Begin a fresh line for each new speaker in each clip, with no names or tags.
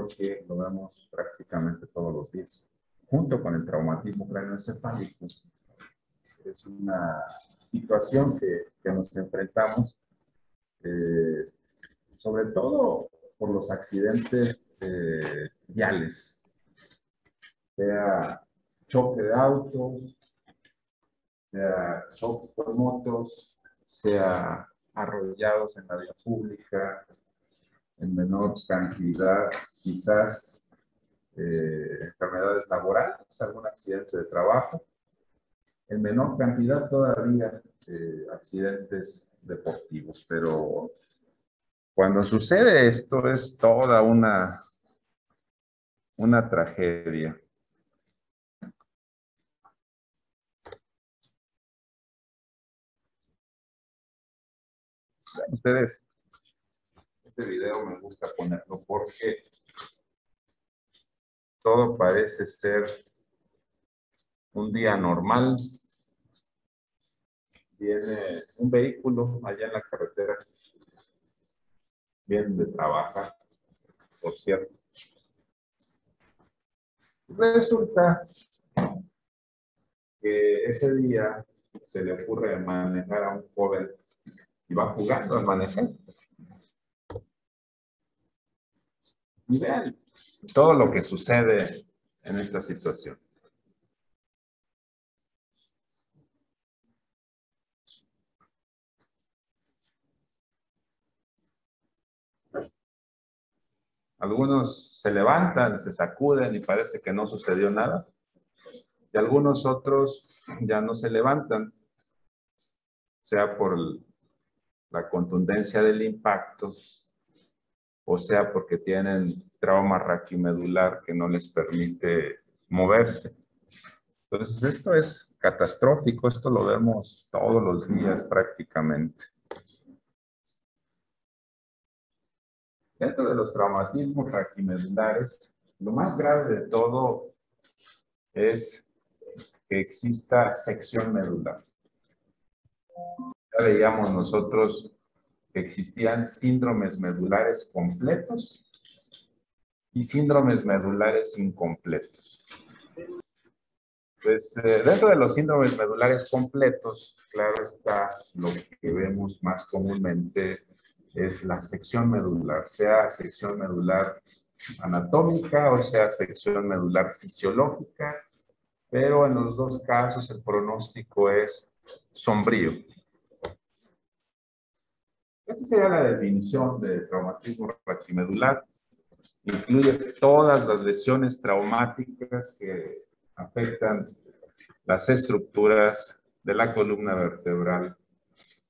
porque lo vemos prácticamente todos los días. Junto con el traumatismo craneoencefálico, es una situación que nos enfrentamos, sobre todo por los accidentes viales, sea choque de autos, sea choque con motos, sea arrollados en la vía pública, en menor cantidad, quizás enfermedades laborales, algún accidente de trabajo, en menor cantidad todavía accidentes deportivos, pero cuando sucede esto es toda una tragedia. Ustedes, este video me gusta ponerlo porque todo parece ser un día normal. Viene un vehículo allá en la carretera, viene de trabajar, por cierto. Resulta que ese día se le ocurre manejar a un joven y va jugando a manejar. Y vean todo lo que sucede en esta situación. Algunos se levantan, se sacuden y parece que no sucedió nada. Y algunos otros ya no se levantan, sea por la contundencia del impacto, o sea porque tienen trauma raquimedular que no les permite moverse. Entonces esto es catastrófico, esto lo vemos todos los días prácticamente. Dentro de los traumatismos raquimedulares, lo más grave de todo es que exista sección medular. Ya veíamos nosotros que existían síndromes medulares completos y síndromes medulares incompletos. Pues dentro de los síndromes medulares completos, claro está, lo que vemos más comúnmente es la sección medular, sea sección medular anatómica o sea sección medular fisiológica, pero en los dos casos el pronóstico es sombrío. Esta sería la definición de traumatismo raquimedular. Incluye todas las lesiones traumáticas que afectan las estructuras de la columna vertebral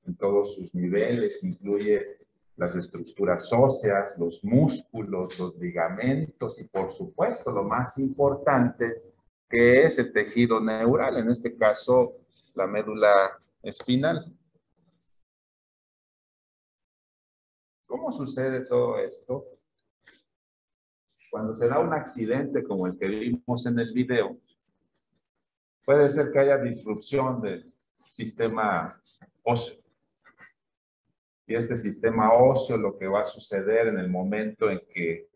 en todos sus niveles, incluye las estructuras óseas, los músculos, los ligamentos y por supuesto lo más importante que es el tejido neural, en este caso la médula espinal. ¿Cómo sucede todo esto? Cuando se da un accidente como el que vimos en el video, puede ser que haya disrupción del sistema óseo. Y este sistema óseo, lo que va a suceder en el momento en que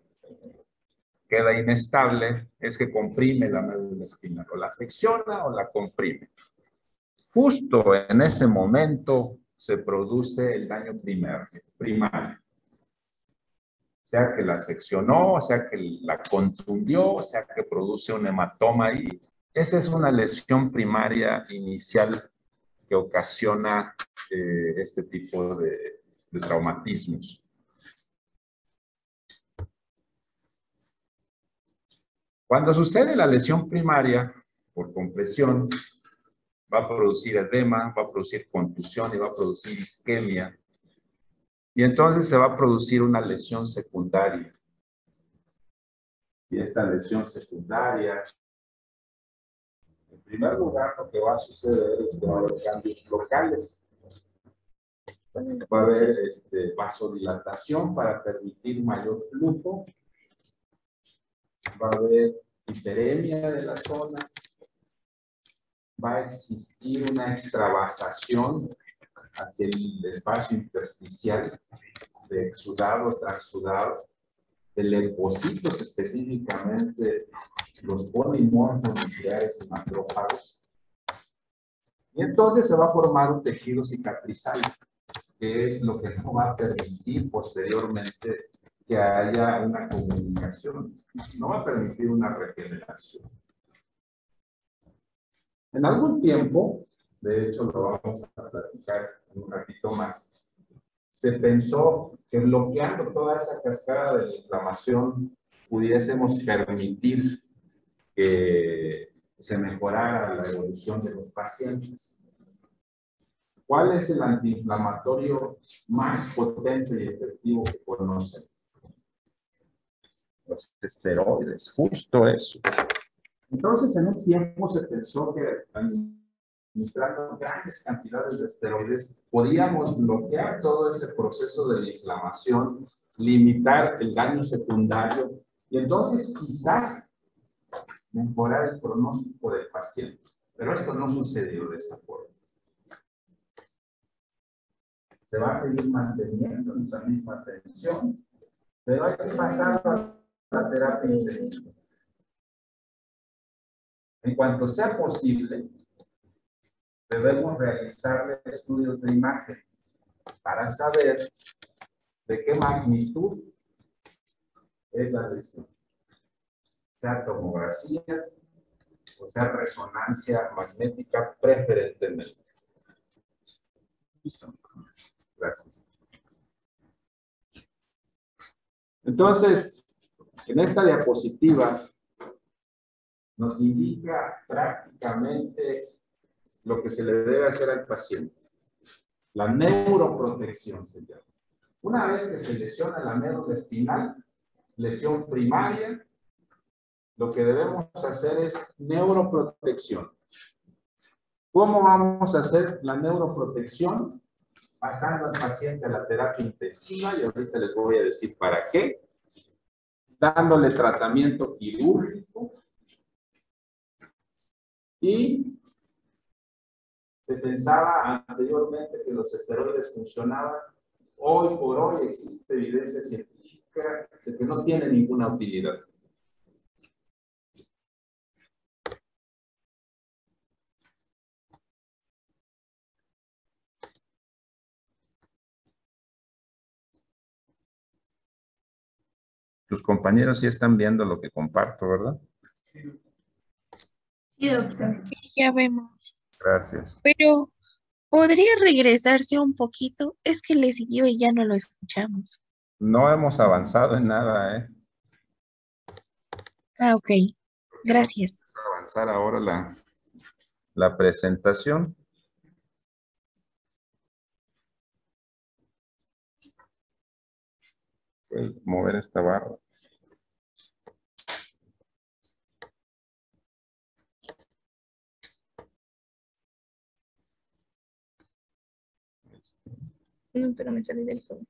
queda inestable es que comprime la médula espinal, o la secciona o la comprime. Justo en ese momento se produce el daño primario. Sea que la seccionó, sea que la contundió, sea que produce un hematoma ahí. Esa es una lesión primaria inicial que ocasiona este tipo de traumatismos. Cuando sucede la lesión primaria por compresión, va a producir edema, va a producir contusión y va a producir isquemia. Y entonces se va a producir una lesión secundaria. Y esta lesión secundaria, en primer lugar, lo que va a suceder es que va a haber cambios locales. Va a haber vasodilatación para permitir mayor flujo. Va a haber hiperemia de la zona. Va a existir una extravasación hacia el espacio intersticial de exudado tras sudado. de leucocitos específicamente, los polimorfos nucleares y macrófagos. Y entonces se va a formar un tejido cicatrizal, que es lo que no va a permitir posteriormente que haya una comunicación, no va a permitir una regeneración. En algún tiempo, de hecho lo vamos a platicar en un ratito más, se pensó que bloqueando toda esa cascada de inflamación pudiésemos permitir que se mejorara la evolución de los pacientes. ¿Cuál es el antiinflamatorio más potente y efectivo que conocen? Los esteroides, justo eso. Entonces, en un tiempo se pensó que administrando grandes cantidades de esteroides podíamos bloquear todo ese proceso de la inflamación, limitar el daño secundario y entonces quizás mejorar el pronóstico del paciente. Pero esto no sucedió de esa forma. Se va a seguir manteniendo en la misma tensión, pero hay que pasar a la terapia intensiva. En cuanto sea posible, debemos realizar estudios de imagen para saber de qué magnitud es la lesión. Sea tomografía o sea resonancia magnética preferentemente. Listo. Gracias. Entonces, en esta diapositiva nos indica prácticamente lo que se le debe hacer al paciente. La neuroprotección se llama. Una vez que se lesiona la médula espinal, lesión primaria, lo que debemos hacer es neuroprotección. ¿Cómo vamos a hacer la neuroprotección? Pasando al paciente a la terapia intensiva, y ahorita les voy a decir para qué. Dándole tratamiento quirúrgico. Y se pensaba anteriormente que los esteroides funcionaban. Hoy por hoy existe evidencia científica de que no tiene ninguna utilidad. Tus compañeros sí están viendo lo que comparto, ¿verdad?
Sí, doctor.
Sí, ya vemos.
Gracias.
Pero, ¿podría regresarse un poquito? Es que le siguió y ya no lo escuchamos.
No hemos avanzado en nada, ¿eh?
Ah, ok. Gracias.
Vamos a avanzar ahora la presentación. Puedes mover esta barra.
No, pero me salí del Zoom.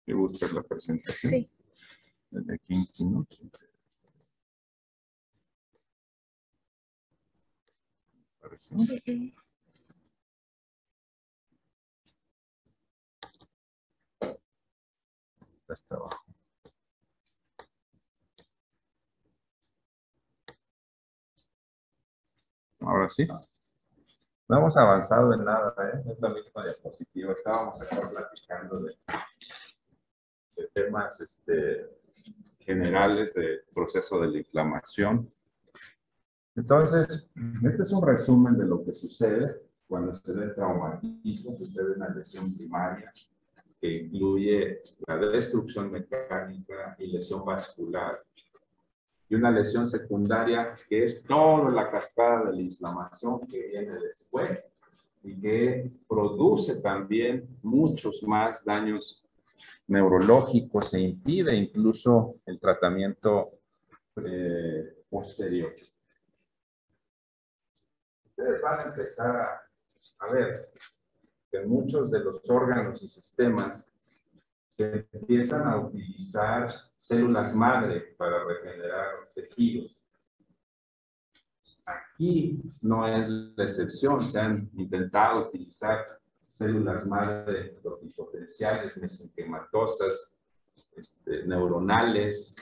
Y buscas la presentación.
Sí.
Desde aquí en Keynote. ¿Apareció? Está abajo. Ahora sí. No hemos avanzado en nada, ¿eh? Es la misma diapositiva. Estábamos acá platicando de temas generales del proceso de la inflamación. Entonces, este es un resumen de lo que sucede cuando se da el traumatismo, sucede una lesión primaria que incluye la destrucción mecánica y lesión vascular, y una lesión secundaria que es toda la cascada de la inflamación que viene después y que produce también muchos más daños neurológicos e impide incluso el tratamiento posterior. Ustedes van a empezar a ver que en muchos de los órganos y sistemas se empiezan a utilizar células madre para regenerar tejidos. Aquí no es la excepción, se han intentado utilizar células madre pluripotenciales, mesenquematosas, neuronales,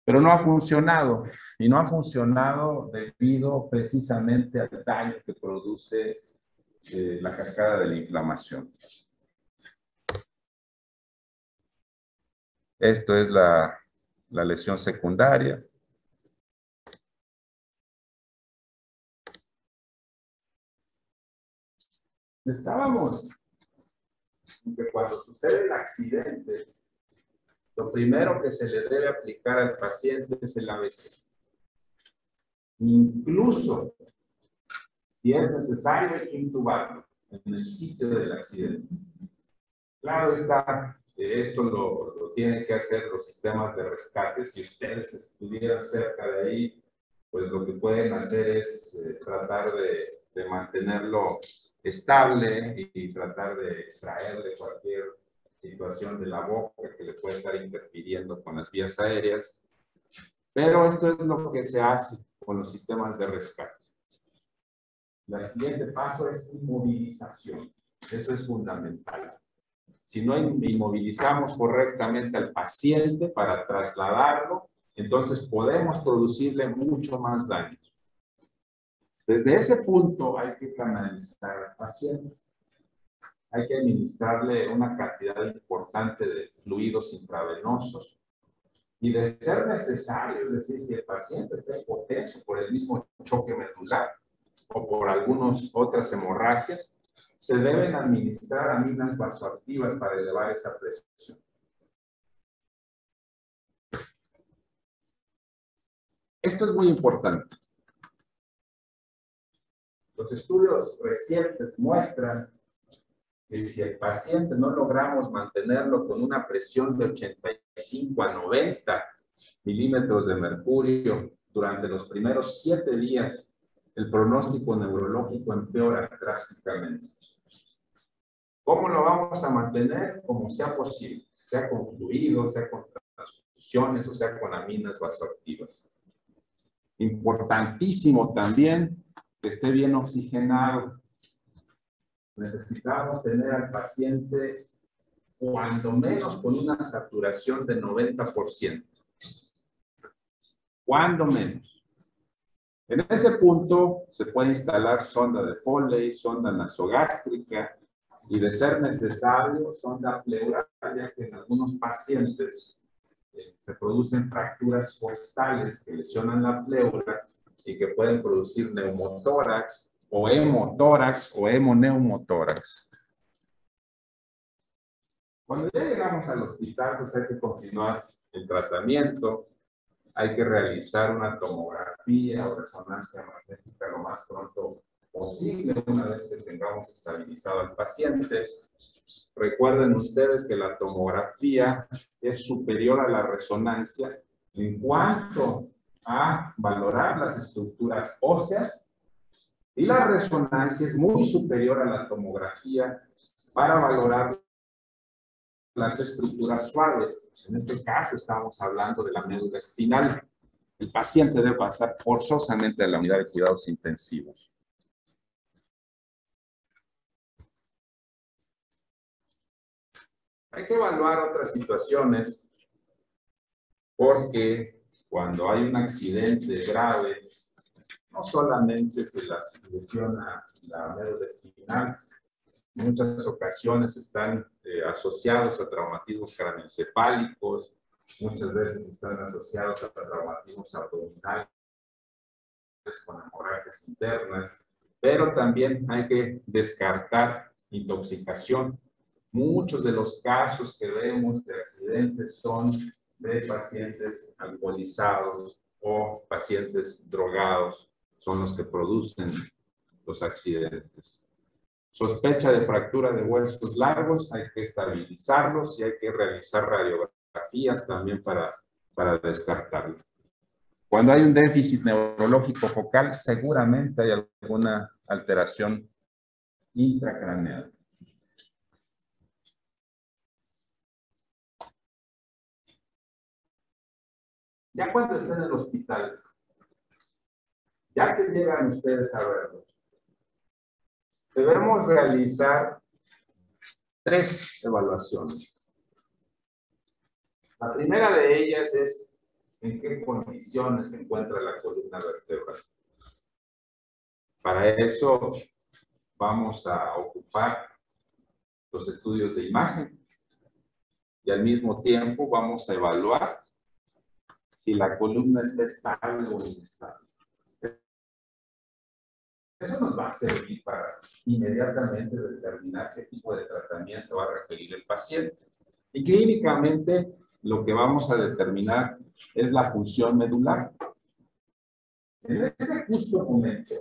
pero no ha funcionado, y no ha funcionado debido precisamente al daño que produce la cascada de la inflamación. Esto es la lesión secundaria. Estábamos que cuando sucede el accidente, lo primero que se le debe aplicar al paciente es el ABC. Incluso, si es necesario, hay que intubarlo en el sitio del accidente. Claro está, esto lo tienen que hacer los sistemas de rescate. Si ustedes estuvieran cerca de ahí, pues lo que pueden hacer es tratar de mantenerlo estable y tratar de extraerle cualquier situación de la boca que le puede estar interfiriendo con las vías aéreas. Pero esto es lo que se hace con los sistemas de rescate. El siguiente paso es inmovilización. Eso es fundamental. Si no inmovilizamos correctamente al paciente para trasladarlo, entonces podemos producirle mucho más daño. Desde ese punto hay que canalizar al paciente. Hay que administrarle una cantidad importante de fluidos intravenosos. Y de ser necesario, es decir, si el paciente está hipotenso por el mismo choque medular o por algunas otras hemorragias, se deben administrar aminas vasoactivas para elevar esa presión. Esto es muy importante. Los estudios recientes muestran que si el paciente no logramos mantenerlo con una presión de 85 a 90 milímetros de mercurio durante los primeros 7 días, el pronóstico neurológico empeora drásticamente. ¿Cómo lo vamos a mantener? Como sea posible, sea con fluidos, sea con transfusiones o sea con aminas vasoactivas. Importantísimo también que esté bien oxigenado. Necesitamos tener al paciente cuando menos con una saturación de 90%. Cuando menos. En ese punto se puede instalar sonda de Foley, sonda nasogástrica y de ser necesario sonda pleural, ya que en algunos pacientes se producen fracturas costales que lesionan la pleura y que pueden producir neumotórax o hemotórax o hemoneumotórax. Cuando ya llegamos al hospital, pues hay que continuar el tratamiento, hay que realizar una tomografía o resonancia magnética lo más pronto posible, una vez que tengamos estabilizado al paciente. Recuerden ustedes que la tomografía es superior a la resonancia en cuanto a valorar las estructuras óseas, y la resonancia es muy superior a la tomografía para valorar las estructuras suaves. En este caso estamos hablando de la médula espinal. El paciente debe pasar forzosamente a la unidad de cuidados intensivos. Hay que evaluar otras situaciones porque cuando hay un accidente grave, no solamente se lesiona la médula espinal, en muchas ocasiones están asociados a traumatismos craneoencefálicos, muchas veces están asociados a traumatismos abdominales con hemorragias internas, pero también hay que descartar intoxicación. Muchos de los casos que vemos de accidentes son de pacientes alcoholizados o pacientes drogados, son los que producen los accidentes. Sospecha de fractura de huesos largos, hay que estabilizarlos y hay que realizar radiografías también para descartarlo. Cuando hay un déficit neurológico focal, seguramente hay alguna alteración intracraneal. Ya cuando estén en el hospital, ya que llegan ustedes a verlo, debemos realizar 3 evaluaciones. La primera de ellas es en qué condiciones se encuentra la columna vertebral. Para eso vamos a ocupar los estudios de imagen y al mismo tiempo vamos a evaluar si la columna está estable o inestable. Eso nos va a servir para inmediatamente determinar qué tipo de tratamiento va a requerir el paciente. Y clínicamente lo que vamos a determinar es la función medular. En ese justo momento,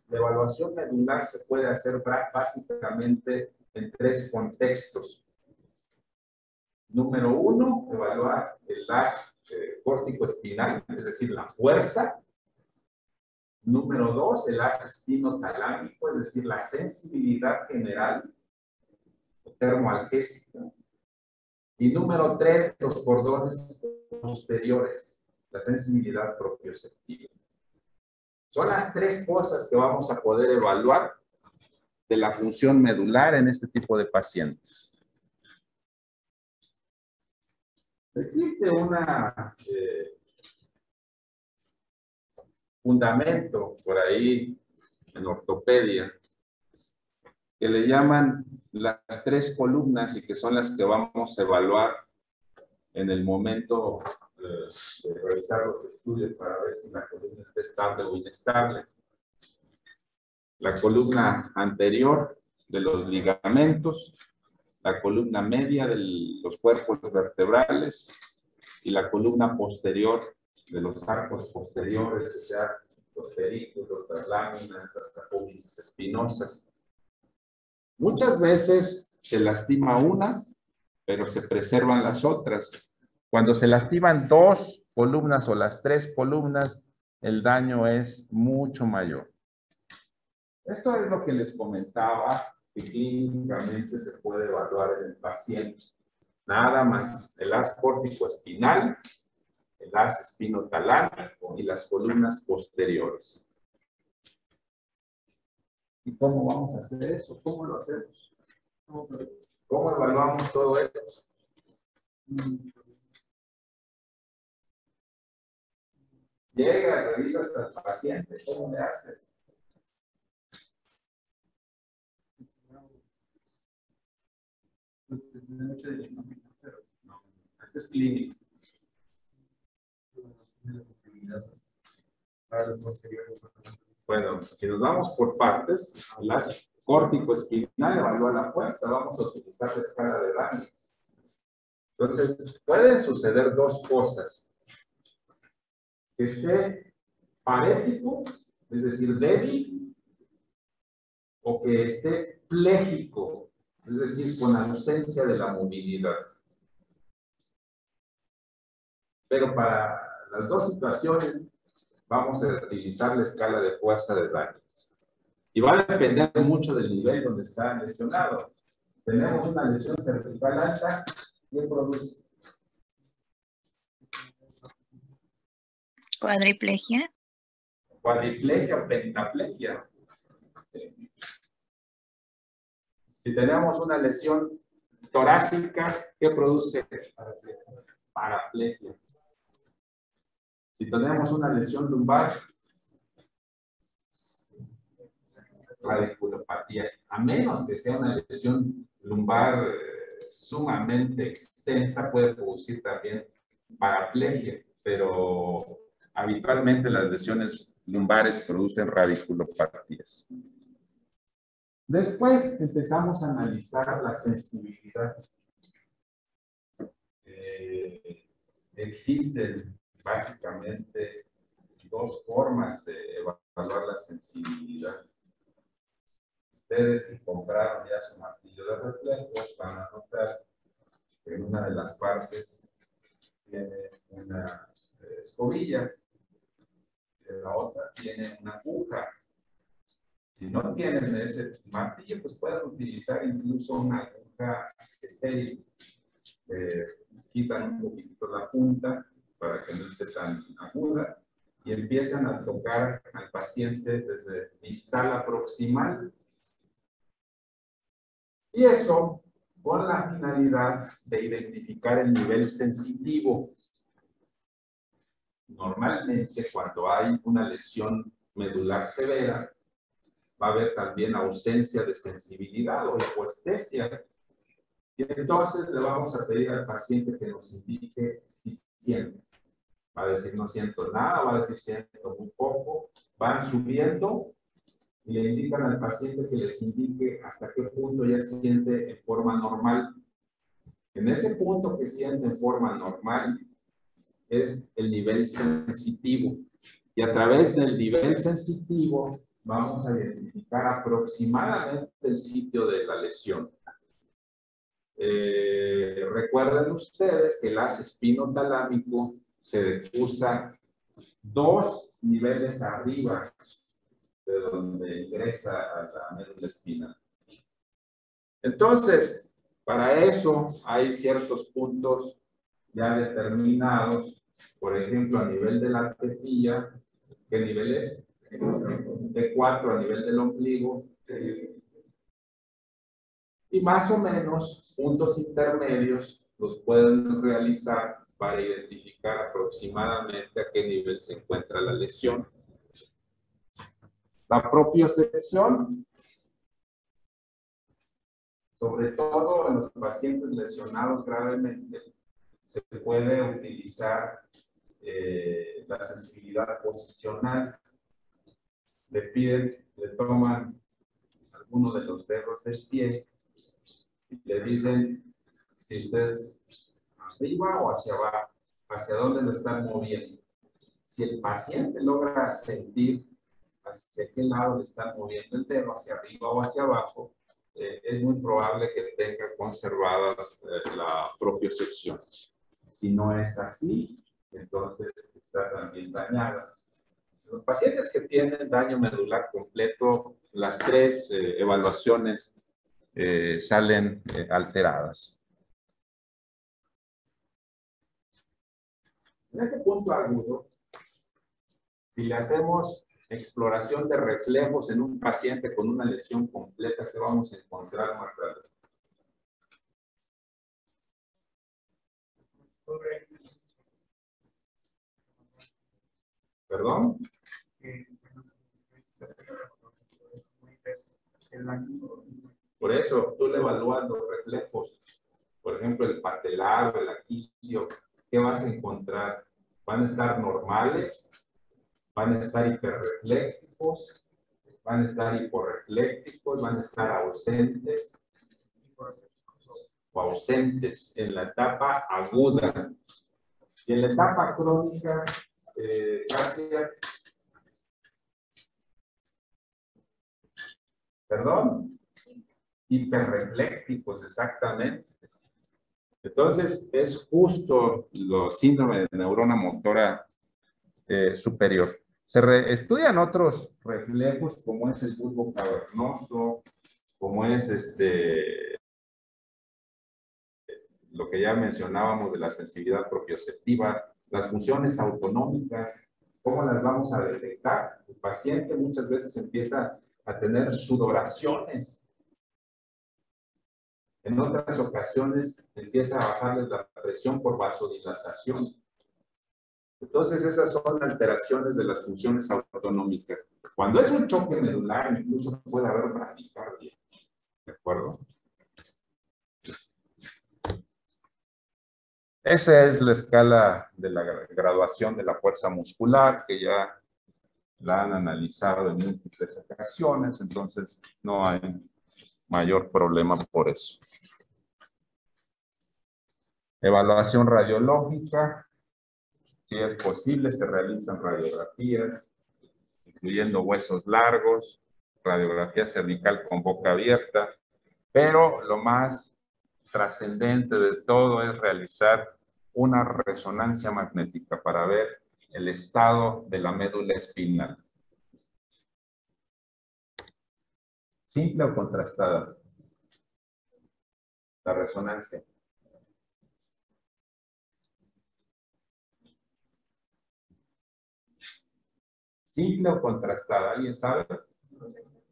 la evaluación medular se puede hacer básicamente en 3 contextos. Número 1, evaluar el haz córtico-espinal, es decir, la fuerza. Número 2, el haz espinotalámico, es decir, la sensibilidad general o termoalgésica. Y número 3, los cordones posteriores, la sensibilidad propioceptiva. Son las 3 cosas que vamos a poder evaluar de la función medular en este tipo de pacientes. Existe un fundamento por ahí en ortopedia que le llaman las 3 columnas y que son las que vamos a evaluar en el momento de realizar los estudios para ver si la columna está estable o inestable. La columna anterior de los ligamentos, la columna media de los cuerpos vertebrales y la columna posterior de los arcos posteriores, o sea, los pedículos, las láminas, las apófisis espinosas. Muchas veces se lastima una, pero se preservan las otras. Cuando se lastiman 2 columnas o las 3 columnas, el daño es mucho mayor. Esto es lo que les comentaba, que clínicamente se puede evaluar en el paciente. Nada más, el haz córtico-espinal, el haz espinotalámico y las columnas posteriores. ¿Y cómo vamos a hacer eso? ¿Cómo lo hacemos? ¿Cómo evaluamos todo esto? Llegas, revisas al paciente, ¿cómo le haces? Este es clínico. Bueno, si nos vamos por partes, las córtico-espinal evalúa la fuerza, vamos a utilizar la escala de Daniels. Entonces, pueden suceder 2 cosas. Que esté parético, es decir, débil, o que esté pléjico, es decir, con ausencia de la movilidad. Pero para las 2 situaciones vamos a utilizar la escala de fuerza de Daniels. Y va a depender mucho del nivel donde está lesionado. Tenemos una lesión cervical alta, ¿qué produce?
Cuadriplegia.
Cuadriplegia o pentaplegia. Si tenemos una lesión torácica, ¿qué produce? Paraplegia. Si tenemos una lesión lumbar, radiculopatía. A menos que sea una lesión lumbar sumamente extensa, puede producir también paraplegia, pero habitualmente las lesiones lumbares producen radiculopatías. Después empezamos a analizar la sensibilidad. Existen básicamente 2 formas de evaluar la sensibilidad. Ustedes, si compraron ya su martillo de reflejos, van a notar que en una de las partes tiene una escobilla, en la otra tiene una aguja. Si no tienen ese martillo, pues pueden utilizar incluso una aguja estéril. Quitan un poquito la punta para que no esté tan aguda y empiezan a tocar al paciente desde distal a proximal. Y eso con la finalidad de identificar el nivel sensitivo. Normalmente, cuando hay una lesión medular severa, va a haber también ausencia de sensibilidad o hipoestesia. Y entonces le vamos a pedir al paciente que nos indique si siente. Va a decir no siento nada, va a decir siento muy poco. Van subiendo y le indican al paciente que les indique hasta qué punto ya siente en forma normal. En ese punto que siente en forma normal es el nivel sensitivo. Y a través del nivel sensitivo vamos a identificar aproximadamente el sitio de la lesión. Recuerden ustedes que el haz espinotalámico se usa 2 niveles arriba de donde ingresa a la médula espinal. Entonces, para eso hay ciertos puntos ya determinados, por ejemplo, a nivel de la tetilla. ¿Qué nivel es? D4 a nivel del ombligo. Y más o menos puntos intermedios los pueden realizar para identificar aproximadamente a qué nivel se encuentra la lesión. La propiocepción, sobre todo en los pacientes lesionados gravemente, se puede utilizar la sensibilidad posicional. Le toman alguno de los dedos del pie y le dicen si ustedes arriba o hacia abajo, hacia dónde lo están moviendo. Si el paciente logra sentir hacia qué lado le están moviendo el dedo, hacia arriba o hacia abajo, es muy probable que tenga conservadas la propiocepción. Si no es así, entonces está también dañada. Los pacientes que tienen daño medular completo, las 3 evaluaciones salen alteradas. En ese punto agudo, si le hacemos exploración de reflejos en un paciente con una lesión completa, ¿qué vamos a encontrar más tarde? ¿Perdón? Por eso, tú le evalúas los reflejos. Por ejemplo, el patelar, el aquilio, ¿qué vas a encontrar? ¿Van a estar normales? ¿Van a estar hiperreflécticos? ¿Van a estar hiporreflécticos? ¿Van a estar ausentes? O ausentes en la etapa aguda. Y en la etapa crónica, perdón, hiperreflécticos, exactamente. Entonces, es justo los síndromes de neurona motora superior. Se estudian otros reflejos, como es el bulbo cavernoso, como es lo que ya mencionábamos de la sensibilidad propioceptiva, las funciones autonómicas, ¿cómo las vamos a detectar? El paciente muchas veces empieza a tener sudoraciones. En otras ocasiones empieza a bajarles la presión por vasodilatación. Entonces esas son alteraciones de las funciones autonómicas. Cuando es un choque medular, incluso puede haber bradicardia. ¿De acuerdo? Esa es la escala de la graduación de la fuerza muscular, que ya la han analizado en múltiples ocasiones, entonces no hay mayor problema por eso. Evaluación radiológica. Si es posible, se realizan radiografías, incluyendo huesos largos, radiografía cervical con boca abierta, pero lo más trascendente de todo es realizar una resonancia magnética para ver el estado de la médula espinal. ¿Simple o contrastada? La resonancia. ¿Simple o contrastada? ¿Alguien sabe?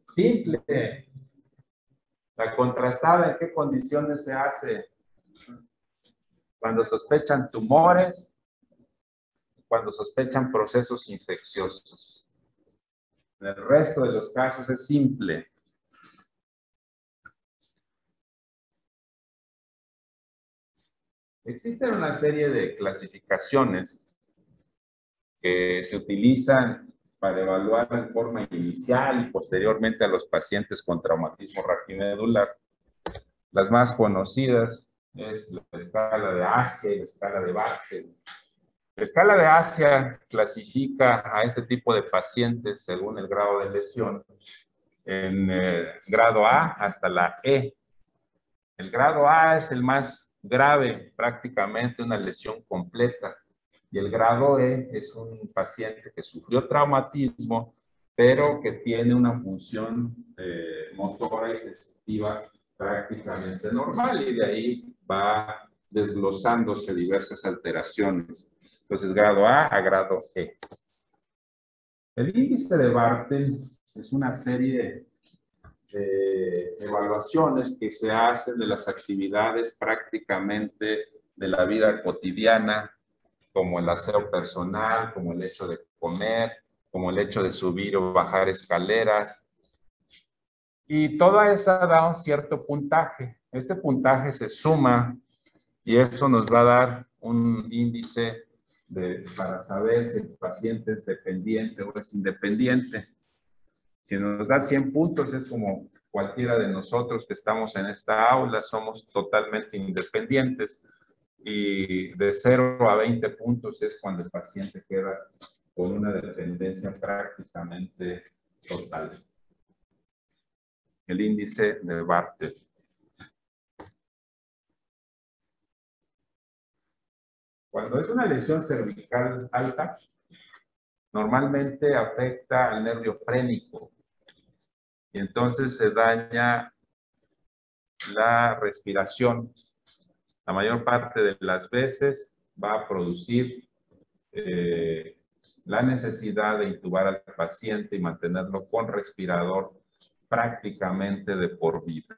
Simple. La contrastada, ¿en qué condiciones se hace? Cuando sospechan tumores, cuando sospechan procesos infecciosos. En el resto de los casos es simple. Existen una serie de clasificaciones que se utilizan para evaluar en forma inicial y posteriormente a los pacientes con traumatismo raquimedular. Las más conocidas es la escala de Asia y la escala de Bartel. La escala de Asia clasifica a este tipo de pacientes según el grado de lesión en grado A hasta la E. El grado A es el más grave, prácticamente una lesión completa. Y el grado E es un paciente que sufrió traumatismo, pero que tiene una función motora y sensitiva prácticamente normal, y de ahí va desglosándose diversas alteraciones. Entonces, grado A grado E. El índice de Bartel es una serie de evaluaciones que se hacen de las actividades prácticamente de la vida cotidiana, como el aseo personal, como el hecho de comer, como el hecho de subir o bajar escaleras. Y toda esa da un cierto puntaje. Este puntaje se suma y eso nos va a dar un índice para saber si el paciente es dependiente o es independiente. Si nos da 100 puntos, es como cualquiera de nosotros que estamos en esta aula, somos totalmente independientes. Y de 0 a 20 puntos es cuando el paciente queda con una dependencia prácticamente total. El índice de Bartel. Cuando es una lesión cervical alta, normalmente afecta al nervio frénico y entonces se daña la respiración. La mayor parte de las veces va a producir la necesidad de intubar al paciente y mantenerlo con respirador prácticamente de por vida.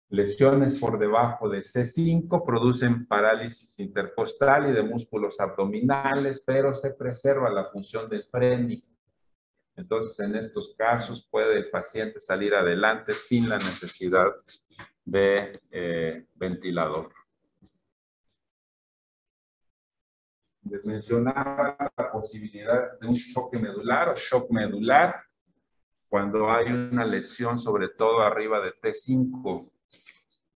Lesiones por debajo de C5 producen parálisis intercostal y de músculos abdominales, pero se preserva la función del frénico. Entonces, en estos casos puede el paciente salir adelante sin la necesidad de ventilador. Les mencionaba la posibilidad de un choque medular o shock medular cuando hay una lesión, sobre todo arriba de T5,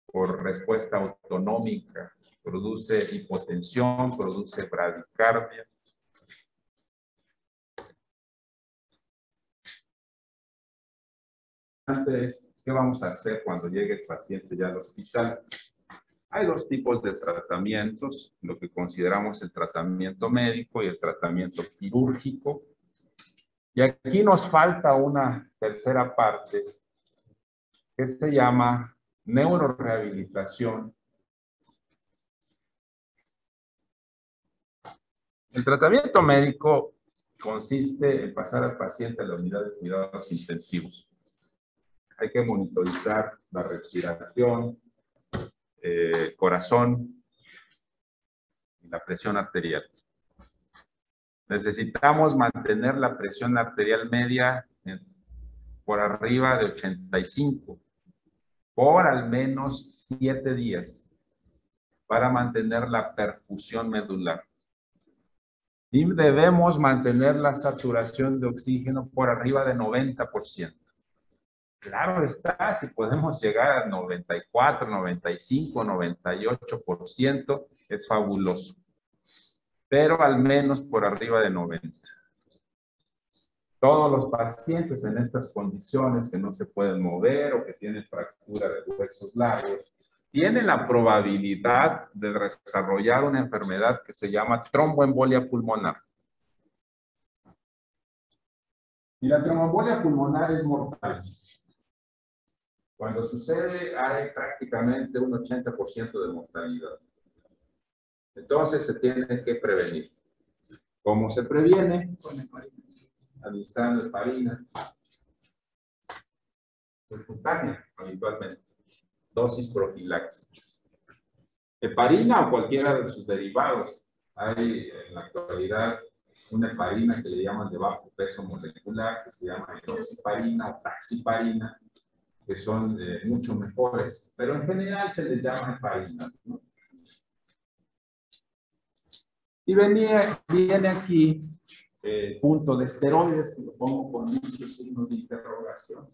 por respuesta autonómica, produce hipotensión, produce bradicardia. Antes, ¿qué vamos a hacer cuando llegue el paciente ya al hospital? Hay dos tipos de tratamientos, lo que consideramos el tratamiento médico y el tratamiento quirúrgico. Y aquí nos falta una tercera parte que se llama neurorehabilitación. El tratamiento médico consiste en pasar al paciente a la unidad de cuidados intensivos. Hay que monitorizar la respiración, corazón y la presión arterial. Necesitamos mantener la presión arterial media por arriba de 85 por al menos 7 días para mantener la perfusión medular. Y debemos mantener la saturación de oxígeno por arriba de 90%. Claro está, si podemos llegar a 94, 95, 98%, es fabuloso. Pero al menos por arriba de 90. Todos los pacientes en estas condiciones que no se pueden mover o que tienen fractura de huesos largos, tienen la probabilidad de desarrollar una enfermedad que se llama tromboembolia pulmonar. Y la tromboembolia pulmonar es mortal. Cuando sucede, hay prácticamente un 80% de mortalidad. Entonces, se tiene que prevenir. ¿Cómo se previene? Administrando heparina subcutánea, habitualmente. Dosis profilácticas. Heparina o cualquiera de sus derivados. Hay en la actualidad una heparina que le llaman de bajo peso molecular, que se llama enoxiparina o taxiparina, que son mucho mejores, pero en general se les llama heparina, ¿no? Y viene aquí el punto de esteroides, que lo pongo con muchos signos de interrogación.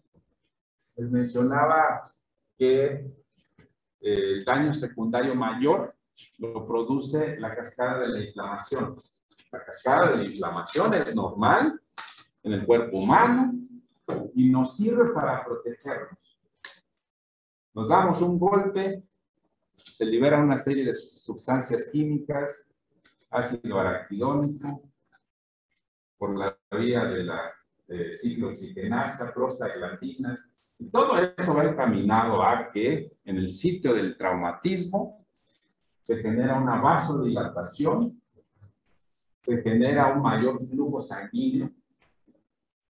Les mencionaba que el daño secundario mayor lo produce la cascada de la inflamación. La cascada de la inflamación es normal en el cuerpo humano y nos sirve para protegernos. Nos damos un golpe, se libera una serie de sustancias químicas, ácido araquidónico, por la vía de la ciclooxigenasa, prostaglandinas, y todo eso va encaminado a que en el sitio del traumatismo se genera una vasodilatación, se genera un mayor flujo sanguíneo,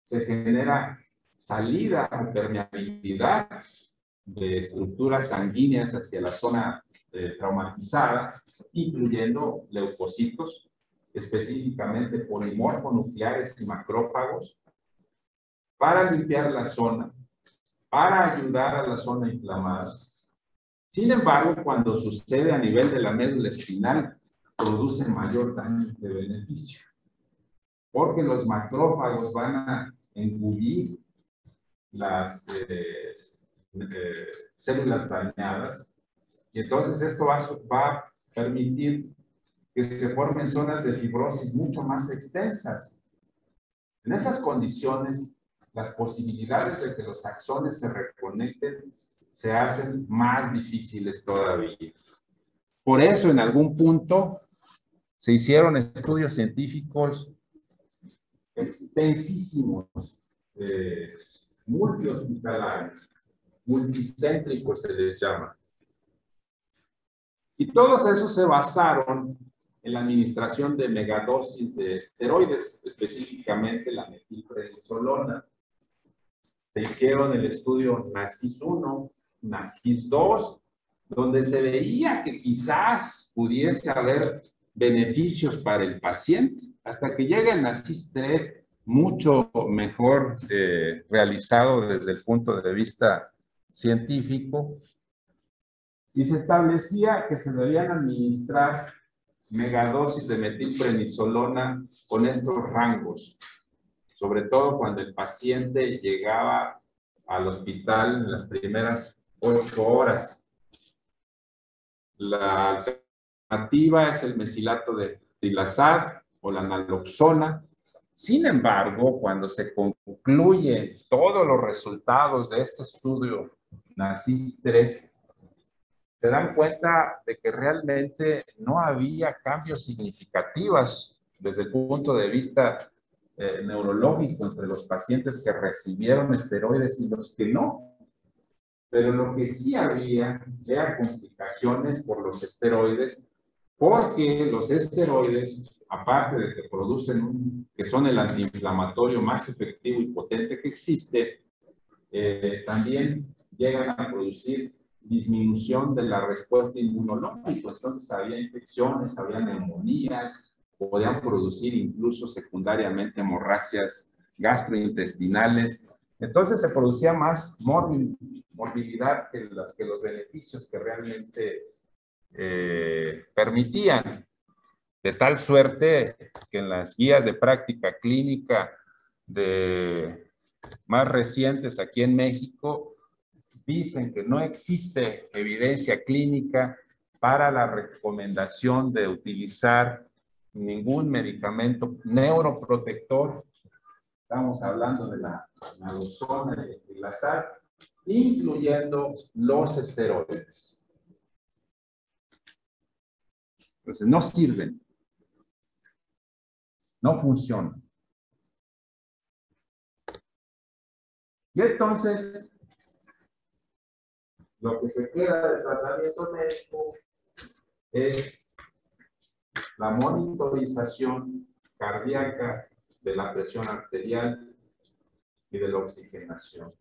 se genera salida o permeabilidad de estructuras sanguíneas hacia la zona traumatizada, incluyendo leucocitos, específicamente polimorfonucleares y macrófagos, para limpiar la zona, para ayudar a la zona inflamada. Sin embargo, cuando sucede a nivel de la médula espinal, produce mayor daño que beneficio, porque los macrófagos van a engullir las células dañadas, y entonces esto va a permitir que se formen zonas de fibrosis mucho más extensas. En esas condiciones, las posibilidades de que los axones se reconecten se hacen más difíciles todavía. Por eso, en algún punto, se hicieron estudios científicos extensísimos, multihospitalarios, multicéntricos se les llama. Y todos esos se basaron en la administración de megadosis de esteroides, específicamente la metilprednisolona. Se hicieron el estudio NACIS-1, NACIS-2, donde se veía que quizás pudiese haber beneficios para el paciente, hasta que llega el NACIS-3, mucho mejor realizado desde el punto de vista científico, y se establecía que se debían administrar megadosis de metilprednisolona con estos rangos, sobre todo cuando el paciente llegaba al hospital en las primeras 8 horas. La alternativa es el mesilato de dilazar o la naloxona. Sin embargo, cuando se concluyen todos los resultados de este estudio NACIS-3, se dan cuenta de que realmente no había cambios significativos desde el punto de vista neurológico entre los pacientes que recibieron esteroides y los que no. Pero lo que sí había eran complicaciones por los esteroides, porque los esteroides, aparte de que producen, que son el antiinflamatorio más efectivo y potente que existe, también llegan a producir disminución de la respuesta inmunológica. Entonces había infecciones, había neumonías, podían producir incluso secundariamente hemorragias gastrointestinales. Entonces se producía más morbilidad que los beneficios que realmente permitían. De tal suerte que en las guías de práctica clínica más recientes aquí en México, dicen que no existe evidencia clínica para la recomendación de utilizar ningún medicamento neuroprotector. Estamos hablando de la naloxona y el dilazar, incluyendo los esteroides. Entonces, no sirven, no funcionan. Y entonces, lo que se queda del tratamiento médico es la monitorización cardíaca de la presión arterial y de la oxigenación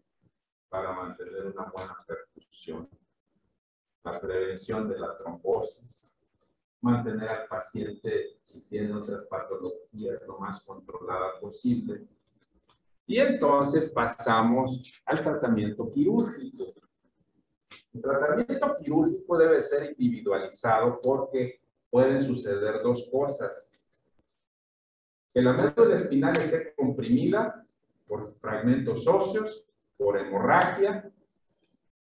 para mantener una buena perfusión, la prevención de la trombosis, mantener al paciente, si tiene otras patologías, lo más controlada posible. Y entonces pasamos al tratamiento quirúrgico. El tratamiento quirúrgico debe ser individualizado porque pueden suceder dos cosas. Que la médula espinal esté comprimida por fragmentos óseos, por hemorragia,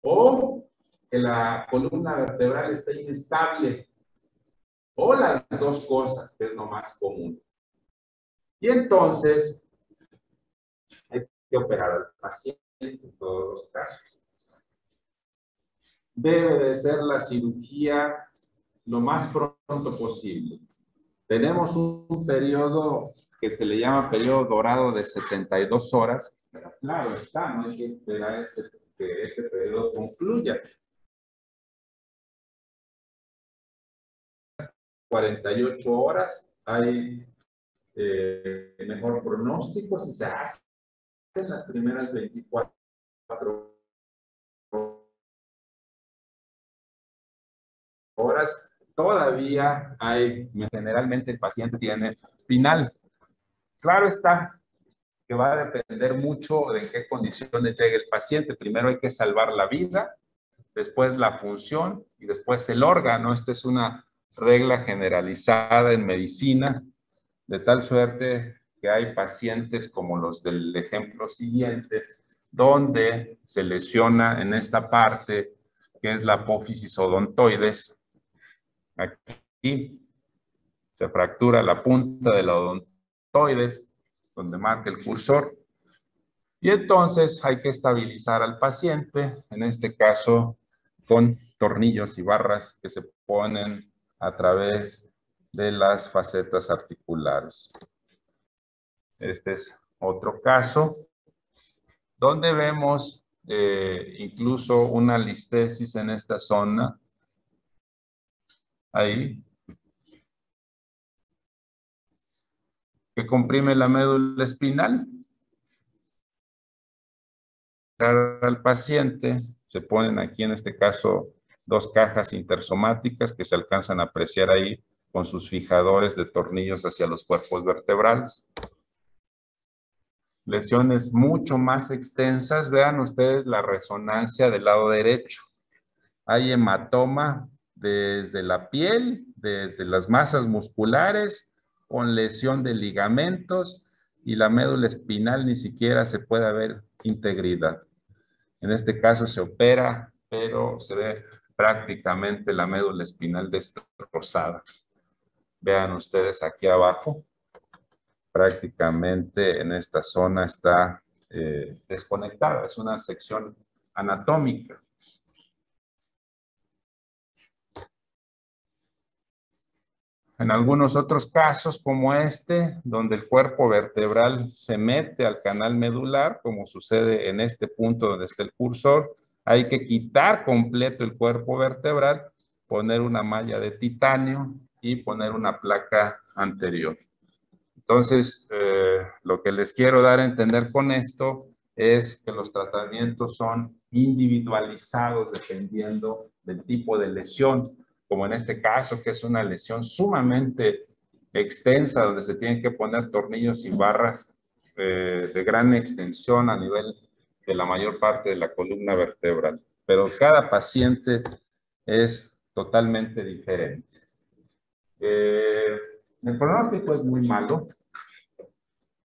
o que la columna vertebral esté inestable, o las dos cosas, que es lo más común. Y entonces, hay que operar al paciente en todos los casos. Debe de ser la cirugía lo más pronto posible. Tenemos un periodo que se le llama periodo dorado de 72 horas, pero claro está, no hay que esperar que este periodo concluya. 48 horas hay mejor pronóstico si se hace en las primeras 24 horas. Todavía hay, generalmente el paciente tiene espinal. Claro está que va a depender mucho de en qué condiciones llegue el paciente. Primero hay que salvar la vida, después la función y después el órgano. Esta es una regla generalizada en medicina, de tal suerte que hay pacientes como los del ejemplo siguiente, donde se lesiona en esta parte, que es la apófisis odontoides. Aquí se fractura la punta de la odontoides, donde marca el cursor. Y entonces hay que estabilizar al paciente, en este caso con tornillos y barras que se ponen a través de las facetas articulares. Este es otro caso donde vemos incluso una listesis en esta zona. Ahí. Que comprime la médula espinal. Al paciente se ponen aquí en este caso dos cajas intersomáticas que se alcanzan a apreciar ahí con sus fijadores de tornillos hacia los cuerpos vertebrales. Lesiones mucho más extensas, vean ustedes la resonancia del lado derecho. Hay hematoma desde la piel, desde las masas musculares, con lesión de ligamentos y la médula espinal ni siquiera se puede ver integridad. En este caso se opera, pero se ve prácticamente la médula espinal destrozada. Vean ustedes aquí abajo, prácticamente en esta zona está desconectada, es una sección anatómica. En algunos otros casos como este, donde el cuerpo vertebral se mete al canal medular, como sucede en este punto donde está el cursor, hay que quitar completo el cuerpo vertebral, poner una malla de titanio y poner una placa anterior. Entonces, lo que les quiero dar a entender con esto es que los tratamientos son individualizados dependiendo del tipo de lesión, como en este caso, que es una lesión sumamente extensa, donde se tienen que poner tornillos y barras de gran extensión a nivel de la mayor parte de la columna vertebral. Pero cada paciente es totalmente diferente. El pronóstico es muy malo.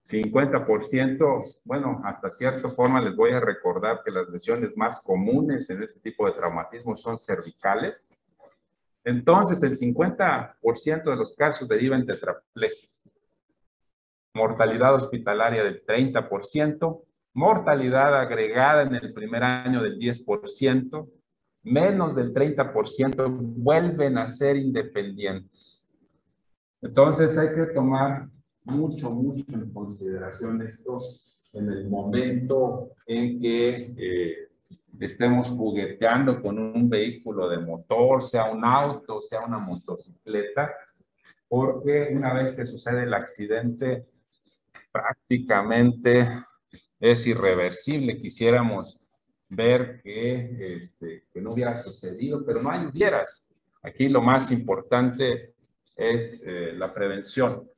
50%, bueno, hasta cierta forma les voy a recordar que las lesiones más comunes en este tipo de traumatismo son cervicales. Entonces, el 50% de los casos derivan de tetraplegia. Mortalidad hospitalaria del 30%, mortalidad agregada en el primer año del 10%, menos del 30% vuelven a ser independientes. Entonces, hay que tomar mucho en consideración esto en el momento en que estemos jugueteando con un vehículo de motor, sea un auto, sea una motocicleta, porque una vez que sucede el accidente, prácticamente es irreversible. Quisiéramos ver que no hubiera sucedido, pero no hay hubieras. Aquí lo más importante es la prevención.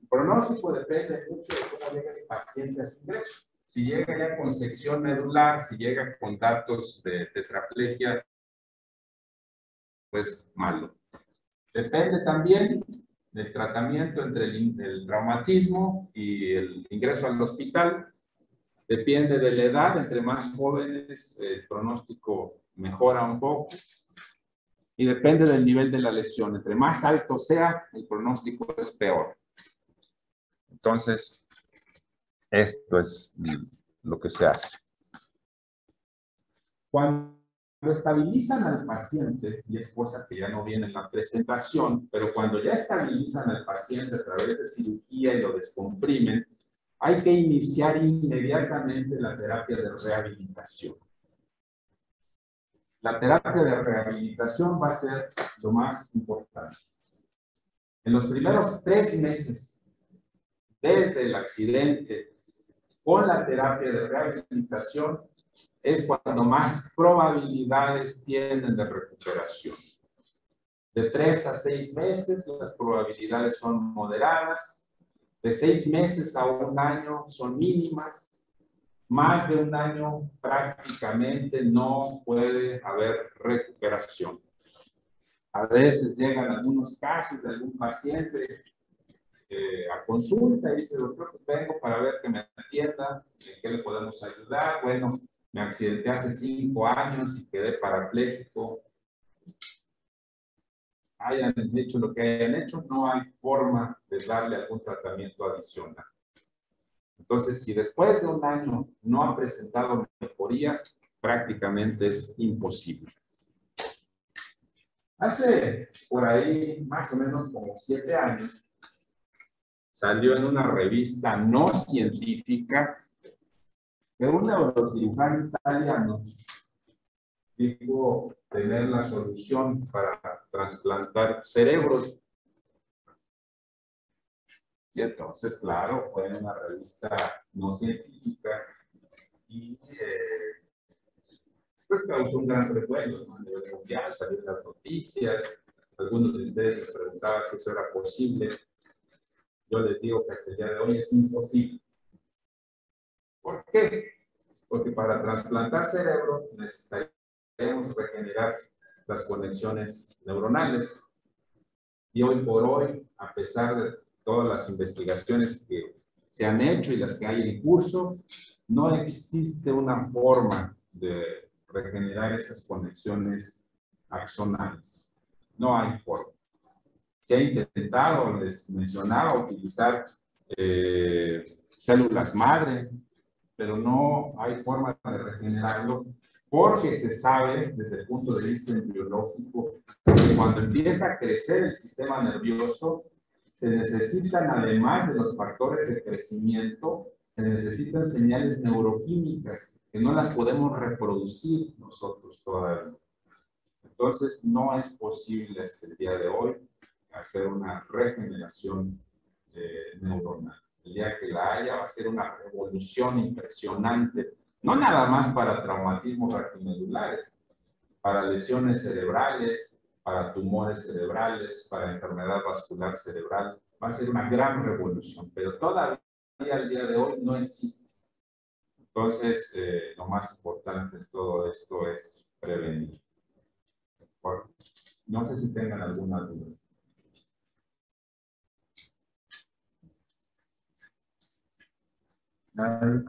El pronóstico depende mucho de cómo llega el paciente a su ingreso. Si llega ya con sección medular, si llega con datos de tetraplegia, pues malo. Depende también del tratamiento entre el traumatismo y el ingreso al hospital. Depende de la edad, entre más jóvenes el pronóstico mejora un poco. Y depende del nivel de la lesión. Entre más alto sea, el pronóstico es peor. Entonces, esto es lo que se hace. Cuando estabilizan al paciente, y es cosa que ya no viene en la presentación, pero cuando ya estabilizan al paciente a través de cirugía y lo descomprimen, hay que iniciar inmediatamente la terapia de rehabilitación. La terapia de rehabilitación va a ser lo más importante. En los primeros 3 meses, desde el accidente, con la terapia de rehabilitación, es cuando más probabilidades tienen de recuperación. De 3 a 6 meses, las probabilidades son moderadas. De 6 meses a 1 año son mínimas. Más de 1 año prácticamente no puede haber recuperación. A veces llegan algunos casos de algún paciente a consulta y dice, doctor, pues vengo para ver que me atienda, en qué le podemos ayudar. Bueno, me accidenté hace 5 años y quedé parapléjico. Hayan hecho lo que hayan hecho, no hay forma de darle algún tratamiento adicional. Entonces, si después de 1 año no ha presentado mejoría, prácticamente es imposible. Hace por ahí más o menos como 7 años, salió en una revista no científica que un neurocirujano italiano dijo tener la solución para trasplantar cerebros. Y entonces, claro, fue en una revista no científica y pues causó un gran revuelo, ¿no? A nivel mundial, salieron las noticias. Algunos de ustedes me preguntaban si eso era posible. Yo les digo que hasta el día de hoy es imposible. ¿Por qué? Porque para trasplantar cerebro necesitaríamos regenerar las conexiones neuronales. Y hoy por hoy, a pesar de todas las investigaciones que se han hecho y las que hay en curso, no existe una forma de regenerar esas conexiones axonales. No hay forma. Se ha intentado, les mencionaba, utilizar células madre, pero no hay forma de regenerarlo porque se sabe desde el punto de vista embriológico que cuando empieza a crecer el sistema nervioso se necesitan, además de los factores de crecimiento, se necesitan señales neuroquímicas que no las podemos reproducir nosotros todavía. Entonces no es posible hasta el día de hoy hacer una regeneración neuronal. El día que la haya va a ser una revolución impresionante, no nada más para traumatismos raquimedulares, para lesiones cerebrales, para tumores cerebrales, para enfermedad vascular cerebral. Va a ser una gran revolución, pero todavía al día de hoy no existe. Entonces, lo más importante de todo esto es prevenir. No sé si tengan alguna duda. Nadie.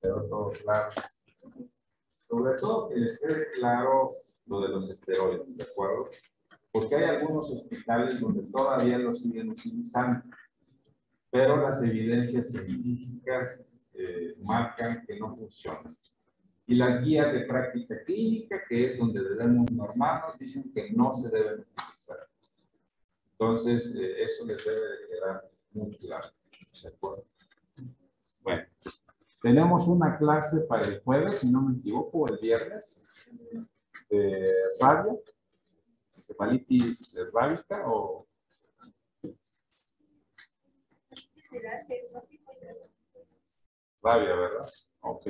Quedó todo claro. Sobre todo que les quede claro lo de los esteroides, ¿de acuerdo? Porque hay algunos hospitales donde todavía lo siguen utilizando, pero las evidencias científicas marcan que no funcionan. Y las guías de práctica clínica, que es donde debemos normarnos, dicen que no se deben utilizar. Entonces, eso les debe de quedar muy claro, ¿de acuerdo? Bueno, tenemos una clase para el jueves, si no me equivoco, o el viernes, de radio, encefalitis rábica o... Rabia, ¿verdad? Ok.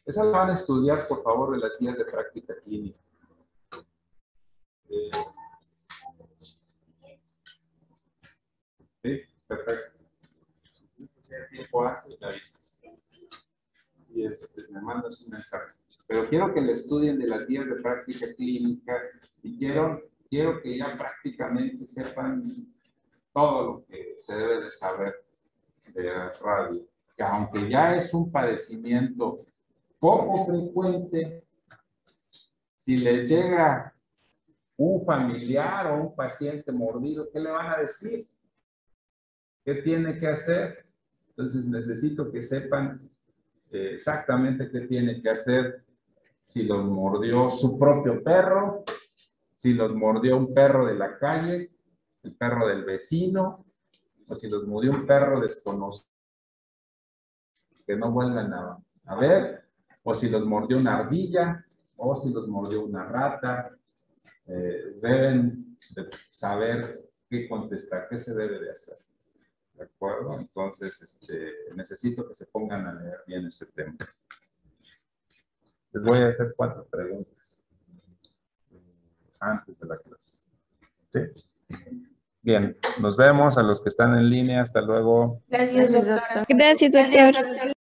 Esa la van a estudiar, por favor, de las guías de práctica clínica. Sí, perfecto. Si hay tiempo antes, me avisas. Y me mandas un mensaje. Pero quiero que le estudien de las guías de práctica clínica y quiero que ya prácticamente sepan todo lo que se debe de saber de radio. Que aunque ya es un padecimiento poco frecuente, si le llega un familiar o un paciente mordido, ¿qué le van a decir? ¿Qué tiene que hacer? Entonces necesito que sepan exactamente qué tiene que hacer si los mordió su propio perro, si los mordió un perro de la calle, el perro del vecino, o si los mordió un perro desconocido que no vuelvan a ver, o si los mordió una ardilla, o si los mordió una rata. Deben de saber qué contestar, qué se debe de hacer. ¿De acuerdo? Entonces, necesito que se pongan a leer bien ese tema. Les voy a hacer 4 preguntas antes de la clase. ¿Sí? Bien, nos vemos a los que están en línea. Hasta luego.
Gracias, doctora.
Gracias, doctor.